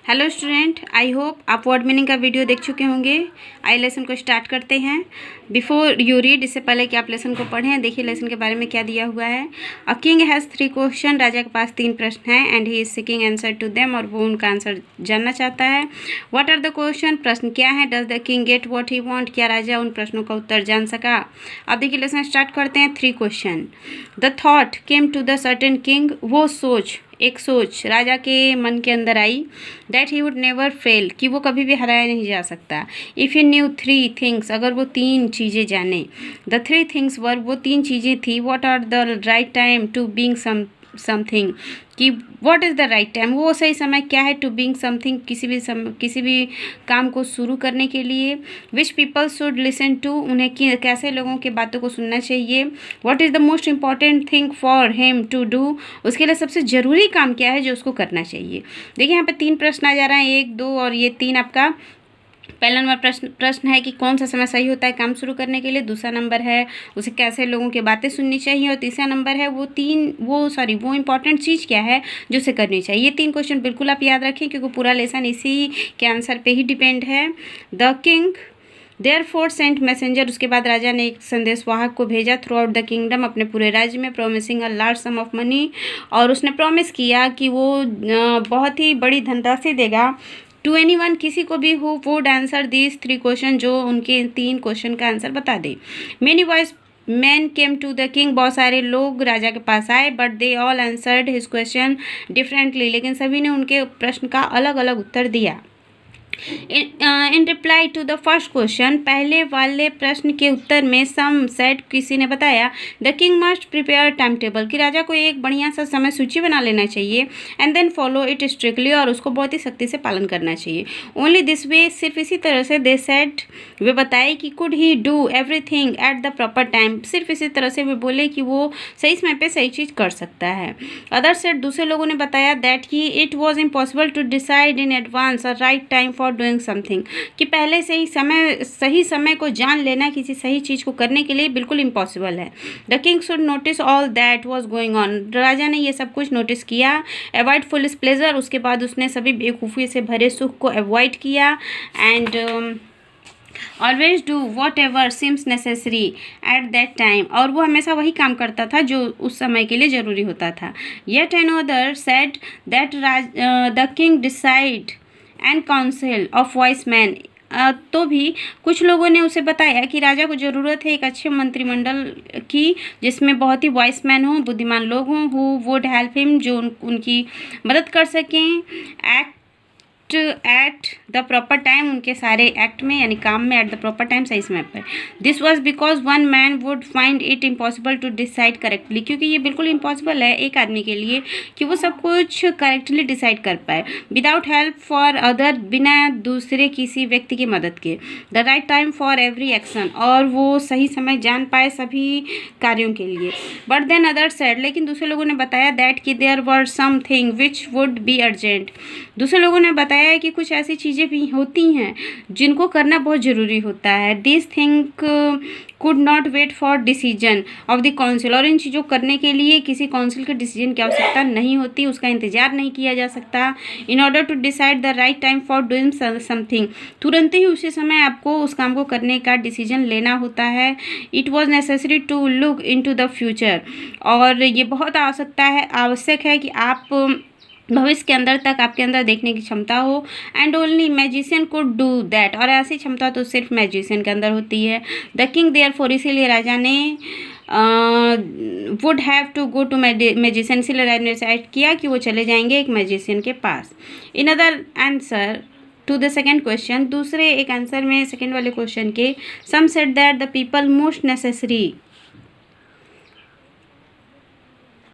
Hello student, I hope आप word meaning का video देख चुके होंगे। आइए लेसन को स्टार्ट करते हैं। बिफोर यू रीड, इससे पहले कि आप लेसन को पढ़ें, देखिए लेसन के बारे में क्या दिया हुआ है। अ किंग हैज़ 3 क्वेश्चन, राजा के पास 3 प्रश्न हैं and he is seeking answer to them, और वो उनका आंसर जानना चाहता है। व्हाट आर द क्वेश्चन, प्रश्न क्या है। Does the king get what he want, क्या राजा उन प्रश्नों का उत्तर जान सका। अब देखिए लेसन स्टार्ट करते हैं। 3 question. The thought came to the certain king, वो सोच, एक सोच राजा के मन के अंदर आई, that he would never fail, कि वो कभी भी हराया नहीं जा सकता। इफ़ ही न्यू 3 थिंग्स, अगर वो 3 चीज़ें जाने। द 3 थिंग्स वर, वो 3 चीज़ें थी। What are the right time to being something, कि what is the right time, वो सही समय क्या है। टू बीइंग समथिंग, किसी भी काम को शुरू करने के लिए। Which people should listen to, उन्हें कैसे लोगों की बातों को सुनना चाहिए। What is the most important thing for him to do, उसके लिए सबसे ज़रूरी काम क्या है जो उसको करना चाहिए। देखिए यहाँ पे 3 प्रश्न आ जा रहे हैं, 1, 2 और ये 3 आपका। पहला नंबर प्रश्न है कि कौन सा समय सही होता है काम शुरू करने के लिए। दूसरा नंबर है उसे कैसे लोगों की बातें सुननी चाहिए, और तीसरा नंबर है वो इंपॉर्टेंट चीज़ क्या है जो उसे करनी चाहिए। ये 3 क्वेश्चन बिल्कुल आप याद रखें, क्योंकि पूरा लेसन इसी के आंसर पे ही डिपेंड है। The king therefore sent messenger, उसके बाद राजा ने एक संदेशवाहक को भेजा थ्रू आउट द किंगडम, अपने पूरे राज्य में, promising a large some of money, और उसने प्रॉमिस किया कि वो बहुत ही बड़ी धनराशि देगा। टू एनीवन, किसी को भी, who would answer these 3 question, जो उनके 3 क्वेश्चन का आंसर बता दे। Many wise man came to the king, बहुत सारे लोग राजा के पास आए, but they all answered his question differently, लेकिन सभी ने उनके प्रश्न का अलग अलग उत्तर दिया। In reply to the first question, पहले वाले प्रश्न के उत्तर में सम सेड, किसी ने बताया, the king must prepare time table, कि राजा को एक बढ़िया सा समय सूची बना लेना चाहिए, and then follow it strictly, और उसको बहुत ही सख्ती से पालन करना चाहिए। ओनली दिस वे, सिर्फ इसी तरह से, दे सेड, वे बताए कि could he do everything at the proper time, सिर्फ इसी तरह से वे बोले कि वो सही समय पे सही चीज़ कर सकता है। अदर सेड, दूसरे लोगों ने बताया, that he it was impossible to decide in advance a right time for doing something, कि पहले से ही सही समय को जान लेना किसी सही चीज़ को करने के लिए बिल्कुल इम्पॉसिबल है। The king should notice all that was going on, राजा ने ये सब कुछ नोटिस किया। अवॉइड फुलिश प्लेजर, उसके बाद उसने सभी बेवकूफ़ी से भरे सुख को अवॉइड किया। And always do whatever seems necessary at that time, और वो हमेशा वही काम करता था जो उस समय के लिए ज़रूरी होता था। Yet another said that the king decide and council of wise man, तो भी कुछ लोगों ने उसे बताया कि राजा को ज़रूरत है एक अच्छे मंत्रिमंडल की, जिसमें बहुत ही वाइस मैन हों, बुद्धिमान लोग हों, हु वुड हेल्प हिम, जो उनकी मदद कर सकें। Act at the proper time, उनके सारे एक्ट में यानी काम में एट द प्रॉपर टाइम, सही समय पर। This was because one man would find it impossible to decide correctly, क्योंकि ये बिल्कुल इम्पॉसिबल है एक आदमी के लिए कि वो सब कुछ करेक्टली डिसाइड कर पाए, विदाउट हेल्प फॉर अदर, बिना दूसरे किसी व्यक्ति की मदद के। The right time for every action, और वो सही समय जान पाए सभी कार्यों के लिए। बट देन अदर सेड, लेकिन दूसरे लोगों ने बताया, दैट कि there were something which would be urgent, दूसरे लोगों ने बताया है कि कुछ ऐसी चीज़ें भी होती हैं जिनको करना बहुत ज़रूरी होता है। This thing could not wait for decision of the council, और इन चीज़ों करने के लिए किसी काउंसिल के डिसीजन की आवश्यकता नहीं होती, उसका इंतजार नहीं किया जा सकता। In order to decide the right time for doing something, तुरंत ही उसी समय आपको उस काम को करने का डिसीजन लेना होता है। It was necessary to look into the future, और ये बहुत आवश्यक है कि आप भविष्य के अंदर तक आपके अंदर देखने की क्षमता हो। And only magician could do that, और ऐसी क्षमता तो सिर्फ मैजिशियन के अंदर होती है। द किंग देयरफॉर, इसीलिए राजा ने would have to go to magician, इसीलिए राजा ने डिसाइड किया कि वो चले जाएंगे एक मैजिशियन के पास। In other answer to the second question, दूसरे एक आंसर में सेकेंड वाले क्वेश्चन के, some said that the people most necessary